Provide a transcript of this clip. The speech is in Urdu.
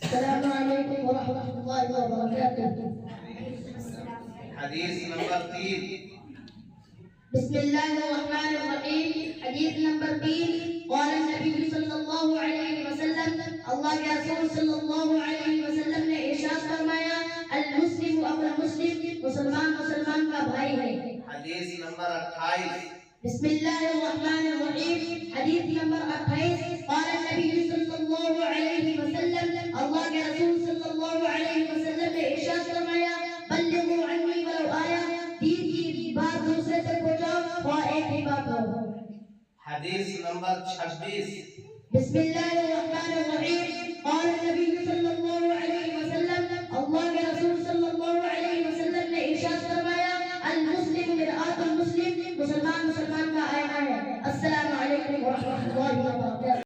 السلام علیکم ورحمۃ اللہ وبرکاتہ۔ حدیث نمبر 3۔ بسم اللہ الرحمن الرحیم۔ حدیث نمبر 3۔ قال النبی صلی اللہ علیہ وسلم، اللہ کے رسول صلی اللہ علیہ وسلم نے ارشاد فرمایا، المسلم اخو المسلم، مسلمان مسلمان کا بھائی ہے۔ حدیث نمبر 28۔ بسم اللہ الرحمن الرحیم۔ حدیث نمبر 28۔ قال النبی صلی اللہ علیہ وسلم، اللہ کے رسول صلی اللہ علیہ وسلم نے ارشاد فرمایا، بلغوا عنی ولو آیا، دین کی بات دوسرے تک پہنچاؤ اور ایک ہی بات ہو۔ حدیث نمبر 26۔ بسم اللہ الرحمن الرحیم۔ قال النبی صلی اللہ علیہ وسلم، اللہ کے رسول صلی اللہ علیہ وسلم نے ارشاد فرمایا، المسلم مرآۃ المسلم، مسلمان مسلمان